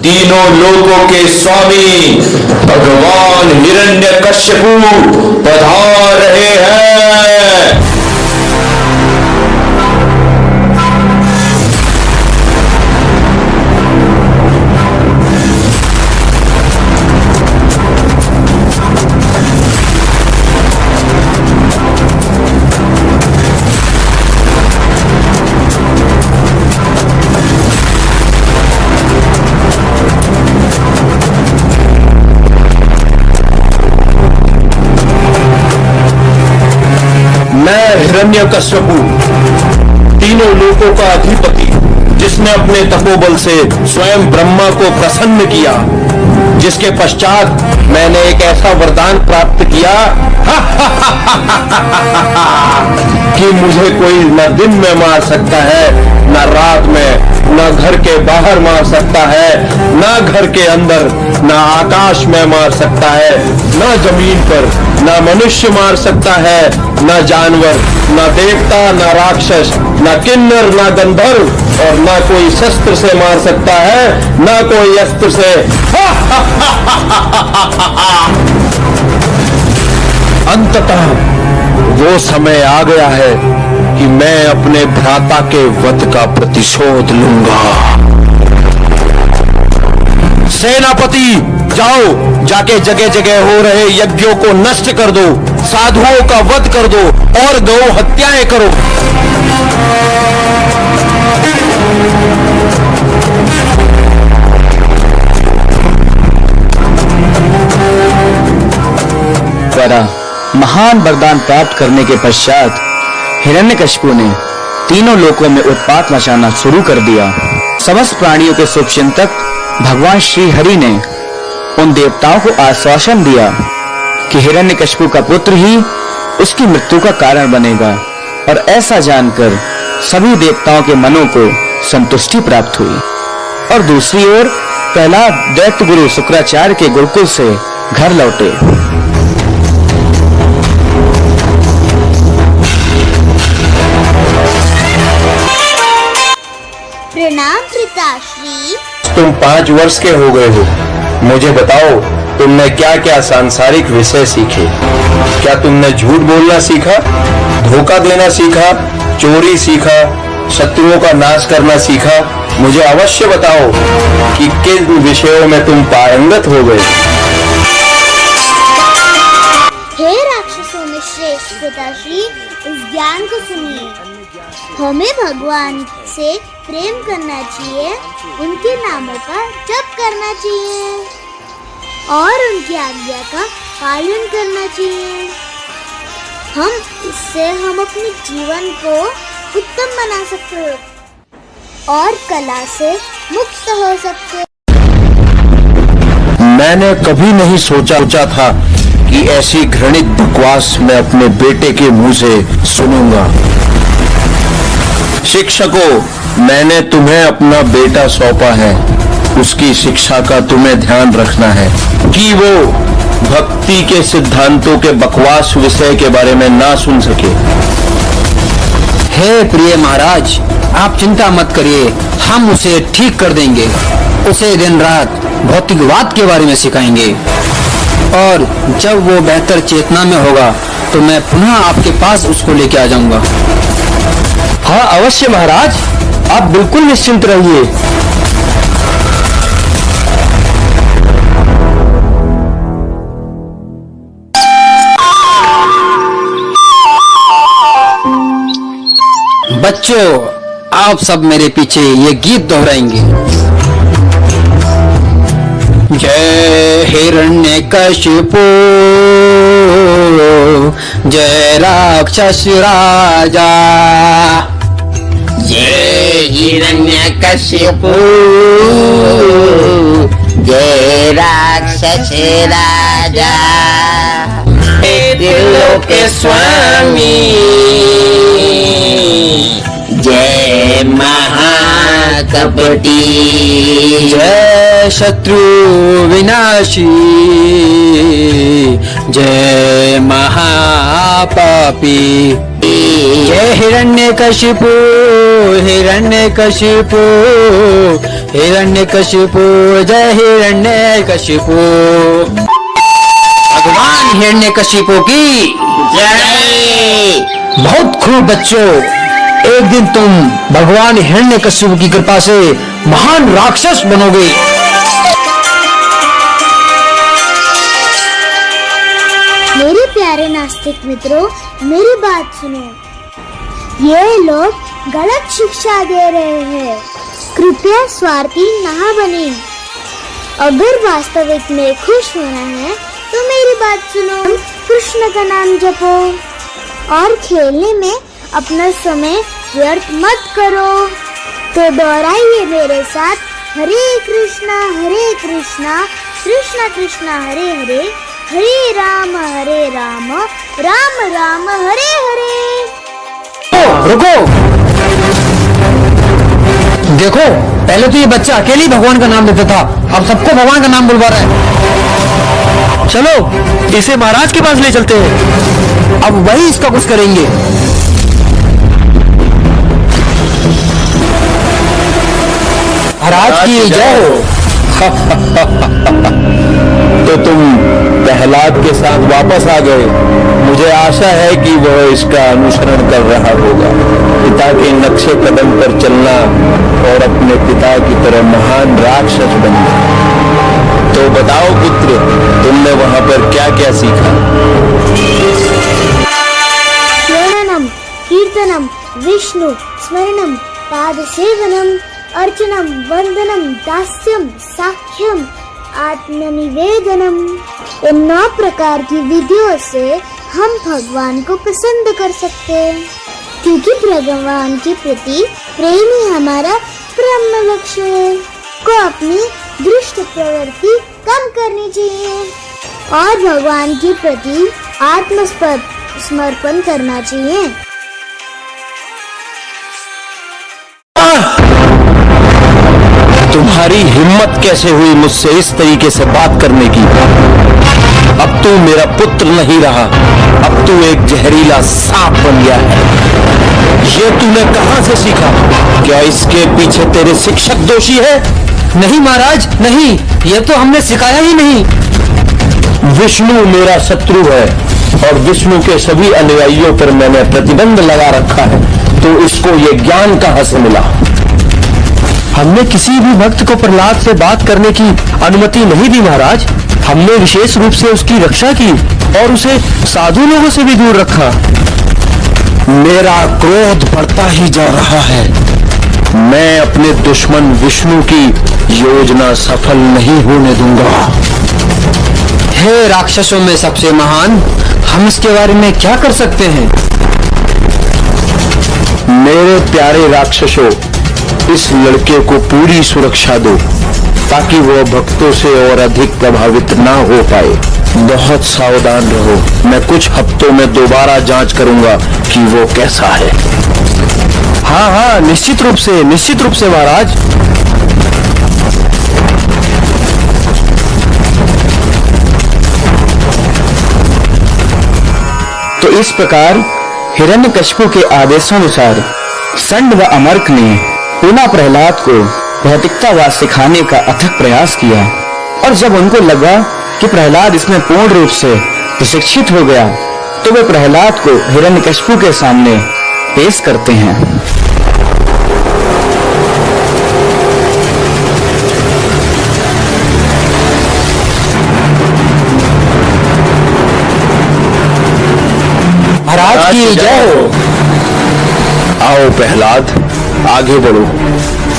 तीनों लोकों के स्वामी भगवान हिरण्यकश्यपु पधार रहे हैं। मैं हिरण्यकश्यपु, तीनों लोकों का अधिपति, जिसने अपने तपोबल से स्वयं ब्रह्मा को प्रसन्न किया, जिसके पश्चात मैंने एक ऐसा वरदान प्राप्त किया कि मुझे कोई न दिन में मार सकता है, न रात में, न घर के बाहर मार सकता है, न घर के अंदर, न आकाश में मार सकता है, न जमीन पर, न मनुष्य मार सकता है, न जानवर, न देवता, न राक्षस, न किन्नर, न गंधर्व, और न कोई शस्त्र से मार सकता है, न कोई अस्त्र से। अंततः वो समय आ गया है कि मैं अपने भ्राता के वध का प्रतिशोध लूंगा। सेनापति, जाओ, जाके जगह जगह हो रहे यज्ञों को नष्ट कर दो, साधुओं का वध कर दो और गौ हत्याएं करो। महान वरदान प्राप्त करने के पश्चात हिरण्यकशिपु ने तीनों लोकों में उत्पात मचाना शुरू कर दिया। समस्त प्राणियों के शुभचिंतक भगवान श्री हरि ने उन देवताओं को आश्वासन दिया कि हिरण्यकशिपु का पुत्र ही उसकी मृत्यु का कारण बनेगा, और ऐसा जानकर सभी देवताओं के मनों को संतुष्टि प्राप्त हुई। और दूसरी ओर प्रहलाद दैत्य गुरु शुक्राचार्य के गुरुकुल से घर लौटे। प्रणाम पिताश्री। तुम 5 वर्ष के हो गए हो। मुझे बताओ, तुमने क्या क्या सांसारिक विषय सीखे? क्या तुमने झूठ बोलना सीखा, धोखा देना सीखा, चोरी सीखा, शत्रुओं का नाश करना सीखा? मुझे अवश्य बताओ कि किन विषयों में तुम पारंगत हो गए। हे राक्षसों में श्रेष्ठ पिताश्री, इस ज्ञान को सुनिए। हमें भगवान से प्रेम करना चाहिए, उनके नामों का जप करना चाहिए और उनकी आज्ञा का पालन करना चाहिए। इससे हम अपने जीवन को उत्तम बना सकते हैं और कला से मुक्त हो सकते हैं। मैंने कभी नहीं सोचा था कि ऐसी घृणित बकवास मैं अपने बेटे के मुंह से सुनूंगा। शिक्षकों, मैंने तुम्हें अपना बेटा सौंपा है। उसकी शिक्षा का तुम्हें ध्यान रखना है कि वो भक्ति के सिद्धांतों के बकवास विषय के बारे में ना सुन सके। हे प्रिय महाराज, आप चिंता मत करिए, हम उसे ठीक कर देंगे। उसे दिन रात भौतिकवाद के बारे में सिखाएंगे और जब वो बेहतर चेतना में होगा तो मैं पुनः आपके पास उसको लेके आ जाऊंगा। हाँ अवश्य महाराज, आप बिल्कुल निश्चिंत रहिए। बच्चों, आप सब मेरे पीछे ये गीत दोहराएंगे। जय हिरण्यकशिपु, जय राक्षस राजा, जय हिरण्यकशिपु, जय राक्षस राजा, दिलों के स्वामी, जय महाकपटी, जय शत्रु विनाशी, जय महापापी, जय हिरण्यकशिपु, हिरण्यकशिपु, हिरण्यकशिपु जय हिरण्यकशिपु। भगवान हिरण्यकशिपु की जय। बहुत खूब बच्चों, एक दिन तुम भगवान हिरण्यकशिपु की कृपा से महान राक्षस बनोगे। मेरे प्यारे नास्तिक मित्रों, मेरी बात सुनो। ये लोग गलत शिक्षा दे रहे हैं। कृपया स्वार्थी ना बने। अगर वास्तविक में खुश होना है तो मेरी बात सुनो, कृष्ण का नाम जपो और खेलने में अपना समय व्यर्थ मत करो। तो दोहराइए मेरे साथ, हरे कृष्णा कृष्णा कृष्णा हरे हरे, हरे राम राम राम हरे हरे। रुको, देखो पहले तो ये बच्चा अकेले ही भगवान का नाम लेता था, अब सबको भगवान का नाम बुलवा रहा है। चलो इसे महाराज के पास ले चलते हैं, अब वही इसका कुछ करेंगे। महाराज की जय हो। तो तुम प्रहलाद के साथ वापस आ गए। मुझे आशा है कि वह इसका अनुसरण कर रहा होगा, पिता के नक्शे कदम पर चलना और अपने पिता की तरह महान राक्षस बनना। तो बताओ पुत्र, तुमने वहां पर क्या क्या सीखा? श्रवणम कीर्तनम विष्णु स्मरणम पाद सेवनम अर्चनम वंदनम दास्यम साख्यम आत्मनिवेदनम। इन 9 प्रकार की विधियों से हम भगवान को पसंद कर सकते हैं, क्योंकि भगवान के प्रति प्रेम ही हमारा परम लक्ष्य है। को अपनी दुष्ट प्रवृत्ति कम करनी चाहिए और भगवान के प्रति आत्मसमर्पण करना चाहिए। तुम्हारी हिम्मत कैसे हुई मुझसे इस तरीके से बात करने की? अब तू मेरा पुत्र नहीं रहा, अब तू एक जहरीला सांप बन गया है। ये तूने कहां से सीखा? क्या इसके पीछे तेरे शिक्षक दोषी है? नहीं महाराज नहीं, ये तो हमने सिखाया ही नहीं। विष्णु मेरा शत्रु है और विष्णु के सभी अनुयायियों पर मैंने प्रतिबंध लगा रखा है, तो इसको ये ज्ञान कहां से मिला? हमने किसी भी भक्त को प्रहलाद से बात करने की अनुमति नहीं दी महाराज। हमने विशेष रूप से उसकी रक्षा की और उसे साधु लोगों से भी दूर रखा। मेरा क्रोध बढ़ता ही जा रहा है। मैं अपने दुश्मन विष्णु की योजना सफल नहीं होने दूंगा। हे राक्षसों में सबसे महान, हम इसके बारे में क्या कर सकते हैं? मेरे प्यारे राक्षसों, इस लड़के को पूरी सुरक्षा दो ताकि वह भक्तों से और अधिक प्रभावित ना हो पाए। बहुत सावधान रहो। मैं कुछ हफ्तों में दोबारा जांच करूंगा कि वो कैसा है। हाँ हाँ, निश्चित रूप से महाराज। तो इस प्रकार हिरण्यकशिपु के आदेशानुसार संड व अमर्क ने पुनः प्रहलाद को भौतिकतावाद सिखाने का अथक प्रयास किया, और जब उनको लगा कि प्रहलाद इसमें पूर्ण रूप से प्रशिक्षित हो गया, तो वे प्रहलाद को हिरण्यकशिपु के सामने पेश करते हैं। महाराज की जय हो। आओ प्रहलाद, आगे बढ़ो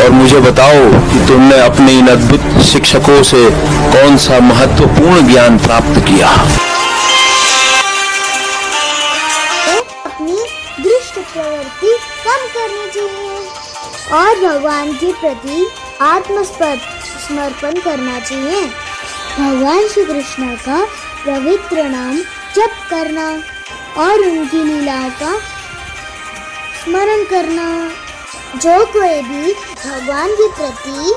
और मुझे बताओ कि तुमने अपने इन अद्भुत शिक्षकों से कौन सा महत्वपूर्ण ज्ञान प्राप्त किया? अपनी दुष्ट प्रवृत्ति कम करनी चाहिए और भगवान के प्रति आत्मसमर्पण करना चाहिए। भगवान श्री कृष्ण का पवित्र नाम जप करना और उनकी लीलाओं का स्मरण करना। जो कोई भी भगवान के प्रति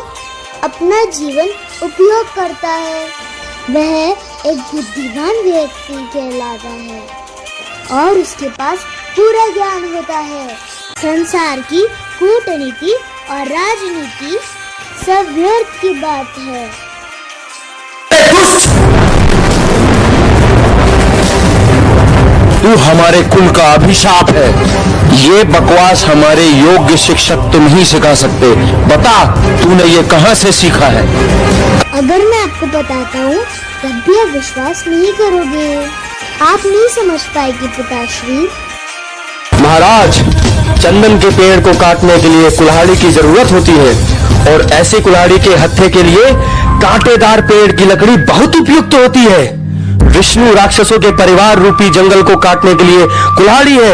अपना जीवन उपयोग करता है वह एक बुद्धिमान व्यक्ति कहलाता है और उसके पास पूरा ज्ञान होता है। संसार की कूटनीति और राजनीति सब व्यर्थ की बात है। तू हमारे कुल का अभिशाप है। ये बकवास हमारे योग्य शिक्षक तुम ही सिखा सकते। बता, तूने ये कहां से सीखा है? अगर मैं आपको बताता हूँ तब भी आप विश्वास नहीं करोगे। आप नहीं समझ पाएंगे पिताश्री। महाराज, चंदन के पेड़ को काटने के लिए कुल्हाड़ी की जरूरत होती है, और ऐसे कुल्हाड़ी के हत्थे के लिए कांटेदार पेड़ की लकड़ी बहुत उपयुक्त होती है। विष्णु राक्षसों के परिवार रूपी जंगल को काटने के लिए कुल्हाड़ी है,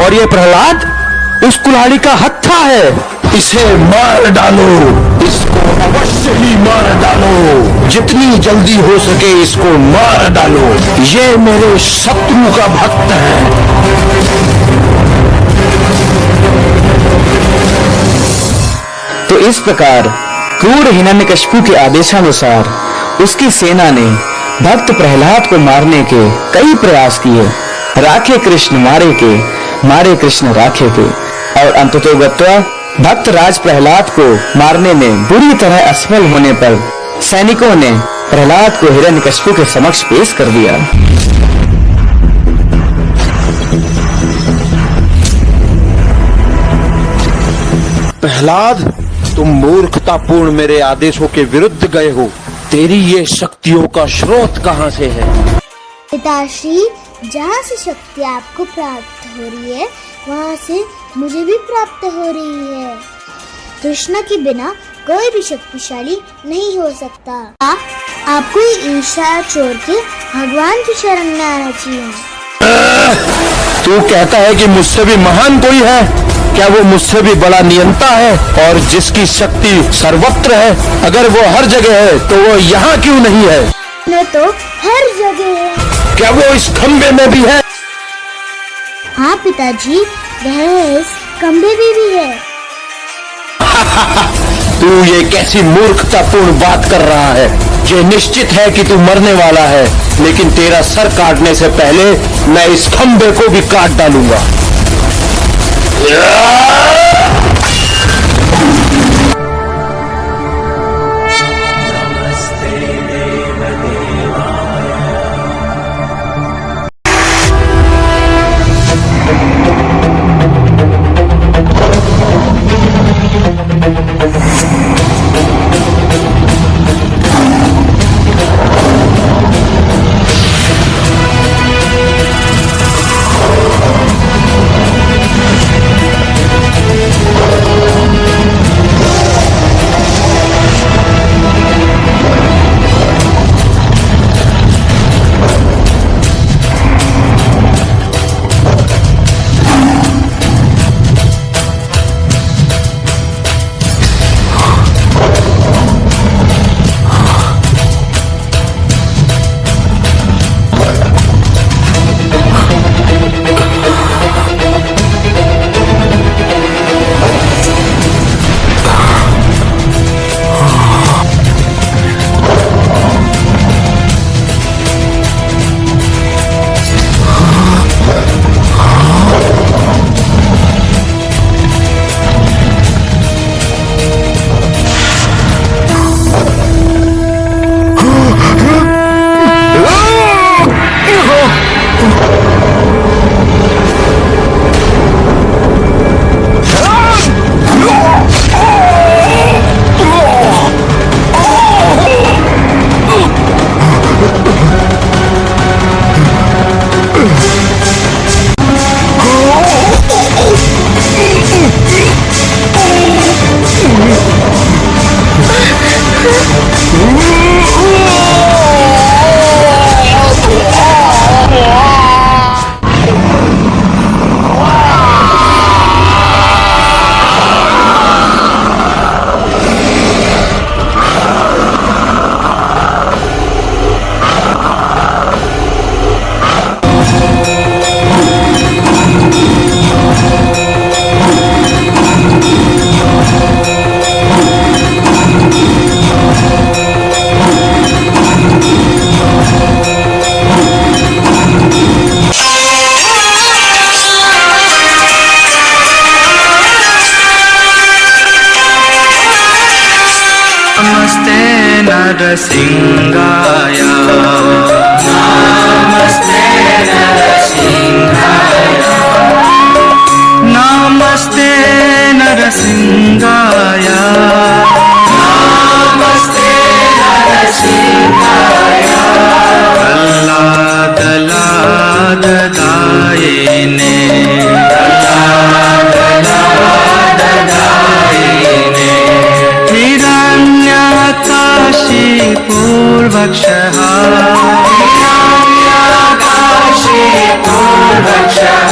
और ये प्रहलाद उस कुल्हाड़ी का हत्था है। इसे मार डालो, इसको अवश्य ही मार डालो। जितनी जल्दी हो सके इसको मार डालो। ये मेरे शत्रु का भक्त है। तो इस प्रकार क्रूर हिरण्यकशिपु के आदेशानुसार उसकी सेना ने भक्त प्रहलाद को मारने के कई प्रयास किए। राखे कृष्ण मारे कृष्ण राखे के, और अंततोगत्वा भक्त राज प्रहलाद को मारने में बुरी तरह असफल होने पर सैनिकों ने प्रहलाद को हिरण्यकशिपु के समक्ष पेश कर दिया। प्रहलाद, तुम मूर्खतापूर्ण मेरे आदेशों के विरुद्ध गए हो। तेरी ये शक्तियों का स्रोत कहां से है? पिताश्री, जहाँ से शक्ति आपको प्राप्त हो रही है वहाँ से मुझे भी प्राप्त हो रही है। कृष्ण के बिना कोई भी शक्तिशाली नहीं हो सकता। आपको ये ईर्ष्या छोड़ के भगवान की शरण में आना चाहिए। तू कहता है कि मुझसे भी महान कोई है? क्या वो मुझसे भी बड़ा नियंता है, और जिसकी शक्ति सर्वत्र है? अगर वो हर जगह है तो वो यहाँ क्यों नहीं है? मैं तो हर जगह है। क्या वो इस खंबे में भी है? हाँ पिताजी, वह इस खंबे में भी है। तू ये कैसी मूर्खतापूर्ण बात कर रहा है? ये निश्चित है कि तू मरने वाला है, लेकिन तेरा सर काटने से पहले मैं इस खंबे को भी काट डालूंगा। नमस्ते नरसिंहाय नमस्ते नरसिंहाय नमस्ते नरसिंहाय नमस्ते नरसिंहाय प्रह्लादलाददायिने प्रह्लादलाददायिने हिरण्यकाशिपूर्वक्षः हिरण्यकाशिपूर्वक्षः